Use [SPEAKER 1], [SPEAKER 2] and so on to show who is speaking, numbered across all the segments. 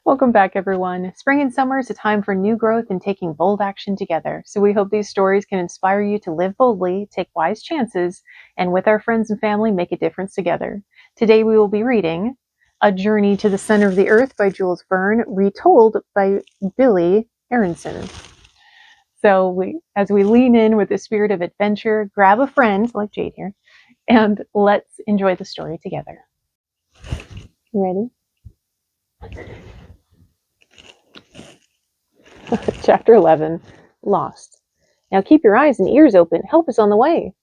[SPEAKER 1] Welcome back, everyone. Spring and summer is a time for new growth and taking bold action together. So we hope these stories can inspire you to live boldly, take wise chances, and with our friends and family, make a difference together. Today we will be reading A Journey to the Center of the Earth by Jules Verne, retold by Billy Aronson. So as we lean in with the spirit of adventure, grab a friend, like Jade here, and let's enjoy the story together. You ready? Chapter 11, Lost. Now keep your eyes and ears open. Help is on the way.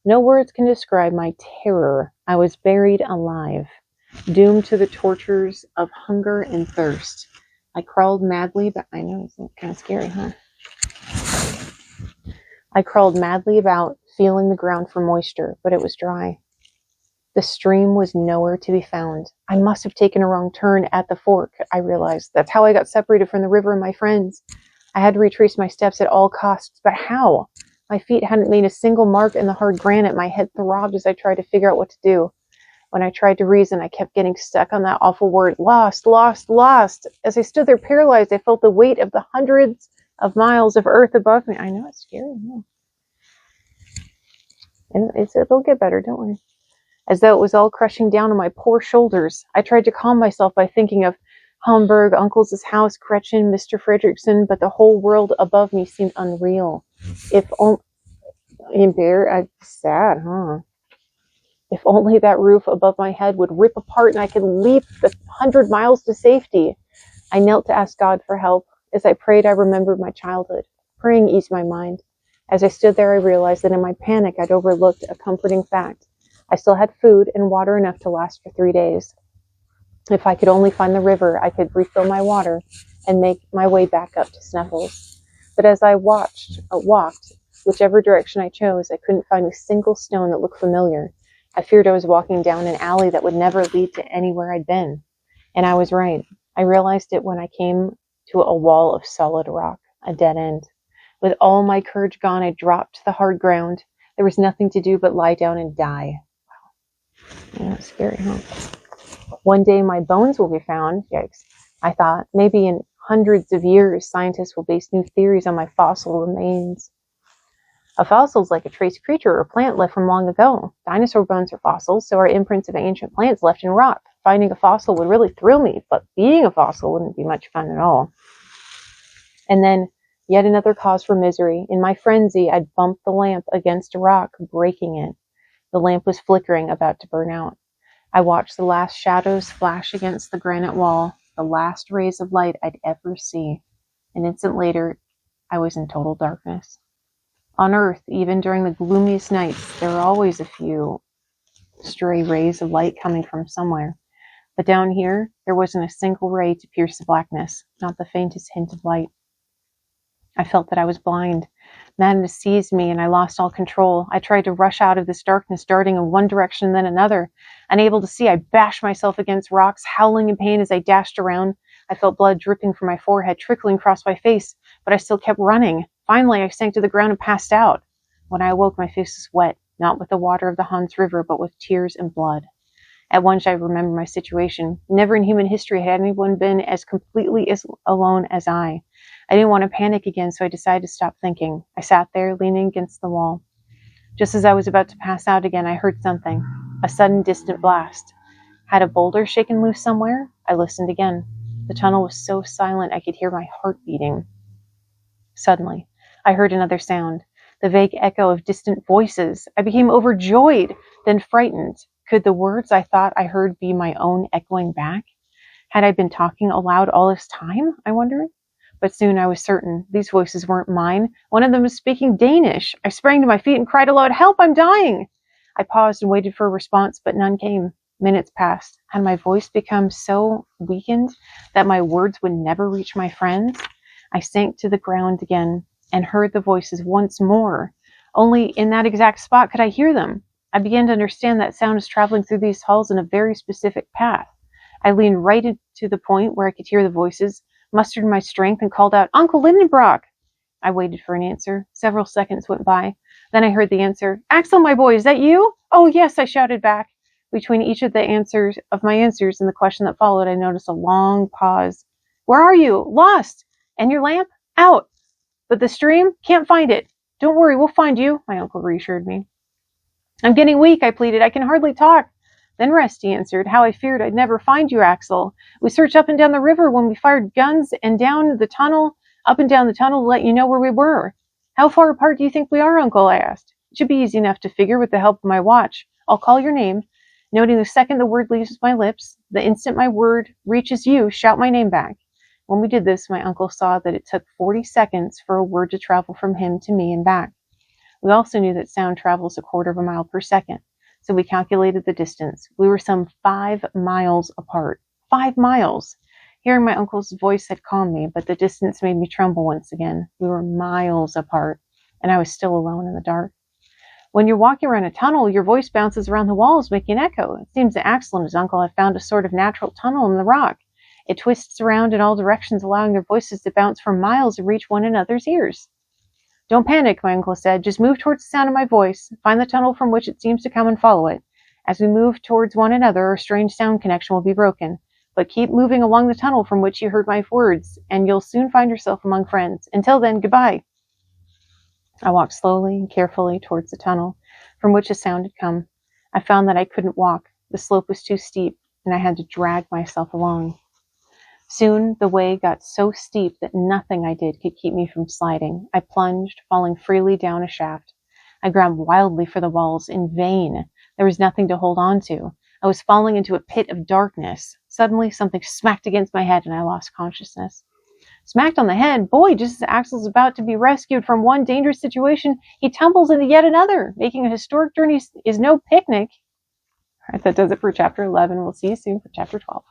[SPEAKER 1] No words can describe my terror. I was buried alive, doomed to the tortures of hunger and thirst. I crawled madly, but I know it's kind of scary, huh? I crawled madly about, feeling the ground for moisture, but it was dry. The stream was nowhere to be found. I must have taken a wrong turn at the fork, I realized. That's how I got separated from the river and my friends. I had to retrace my steps at all costs, but how? My feet hadn't made a single mark in the hard granite. My head throbbed as I tried to figure out what to do. When I tried to reason, I kept getting stuck on that awful word, lost, lost, lost. As I stood there paralyzed, I felt the weight of the hundreds of miles of earth above me. I know, it's scary. It'll get better, don't worry. As though it was all crushing down on my poor shoulders. I tried to calm myself by thinking of Hamburg, Uncle's house, Gretchen, Mr. Fredrickson, but the whole world above me seemed unreal. If only... Sad, huh? If only that roof above my head would rip apart and I could leap the 100 miles to safety. I knelt to ask God for help. As I prayed, I remembered my childhood. Praying eased my mind. As I stood there, I realized that in my panic, I'd overlooked a comforting fact. I still had food and water enough to last for 3 days. If I could only find the river, I could refill my water and make my way back up to Snuffles. But as I walked, whichever direction I chose, I couldn't find a single stone that looked familiar. I feared I was walking down an alley that would never lead to anywhere I'd been. And I was right. I realized it when I came to a wall of solid rock, a dead end. With all my courage gone, I dropped to the hard ground. There was nothing to do but lie down and die. Yeah, that's scary, huh? One day my bones will be found. Yikes. I thought, maybe in hundreds of years, scientists will base new theories on my fossil remains. A fossil is like a trace creature or plant left from long ago. Dinosaur bones are fossils, so are imprints of ancient plants left in rock. Finding a fossil would really thrill me, but being a fossil wouldn't be much fun at all. And then, yet another cause for misery. In my frenzy, I'd bumped the lamp against a rock, breaking it. The lamp was flickering, about to burn out. I watched the last shadows flash against the granite wall, the last rays of light I'd ever see. An instant later, I was in total darkness. On Earth, even during the gloomiest nights, there are always a few stray rays of light coming from somewhere. But down here, there wasn't a single ray to pierce the blackness, not the faintest hint of light. I felt that I was blind. Madness seized me and I lost all control. I tried to rush out of this darkness, darting in one direction then another. Unable to see, I bashed myself against rocks, howling in pain as I dashed around. I felt blood dripping from my forehead, trickling across my face, but I still kept running. Finally, I sank to the ground and passed out. When I awoke, my face was wet, not with the water of the Hans River, but with tears and blood. At once I remembered my situation. Never in human history had anyone been as completely alone as I. I didn't want to panic again, so I decided to stop thinking. I sat there, leaning against the wall. Just as I was about to pass out again, I heard something. A sudden, distant blast. Had a boulder shaken loose somewhere? I listened again. The tunnel was so silent I could hear my heart beating. Suddenly, I heard another sound. The vague echo of distant voices. I became overjoyed, then frightened. Could the words I thought I heard be my own echoing back? Had I been talking aloud all this time, I wondered? But soon I was certain these voices weren't mine. One of them was speaking Danish. I sprang to my feet and cried aloud, "Help, I'm dying!" I paused and waited for a response, but none came. Minutes passed. Had my voice become so weakened that my words would never reach my friends? I sank to the ground again and heard the voices once more. Only in that exact spot could I hear them. I began to understand that sound was traveling through these halls in a very specific path. I leaned right to the point where I could hear the voices, mustered my strength, and called out, "Uncle Lindenbrock!" I waited for an answer. Several seconds went by. Then I heard the answer, "Axel, my boy, is that you?" "Oh, yes," I shouted back. Between each of my answers and the question that followed, I noticed a long pause. Where are you? Lost. And your lamp? Out. But the stream? Can't find it. Don't worry, we'll find you, my uncle reassured me. I'm getting weak, I pleaded. I can hardly talk. Then rest, he answered. How I feared I'd never find you, Axel. We searched up and down the river when we fired guns and down the tunnel, up and down the tunnel to let you know where we were. How far apart do you think we are, Uncle? I asked. It should be easy enough to figure with the help of my watch. I'll call your name. Noting the second the word leaves my lips, the instant my word reaches you, shout my name back. When we did this, my uncle saw that it took 40 seconds for a word to travel from him to me and back. We also knew that sound travels 1/4 mile per second, so we calculated the distance. We were some 5 miles apart. 5 miles! Hearing my uncle's voice had calmed me, but the distance made me tremble once again. We were miles apart, and I was still alone in the dark. When you're walking around a tunnel, your voice bounces around the walls, making an echo. It seems that Axel and his uncle have found a sort of natural tunnel in the rock. It twists around in all directions, allowing their voices to bounce for miles and reach one another's ears. Don't panic, my uncle said. Just move towards the sound of my voice. Find the tunnel from which it seems to come and follow it. As we move towards one another, our strange sound connection will be broken. But keep moving along the tunnel from which you heard my words, and you'll soon find yourself among friends. Until then, goodbye. I walked slowly and carefully towards the tunnel from which the sound had come. I found that I couldn't walk. The slope was too steep, and I had to drag myself along. Soon the way got so steep that nothing I did could keep me from sliding. I plunged, falling freely down a shaft. I grabbed wildly for the walls. In vain. There was nothing to hold on to. I was falling into a pit of darkness. Suddenly, something smacked against my head, and I lost consciousness. Smacked on the head? Boy, just as Axel's about to be rescued from one dangerous situation, he tumbles into yet another. Making a historic journey is no picnic. All right, that does it for Chapter 11. We'll see you soon for Chapter 12.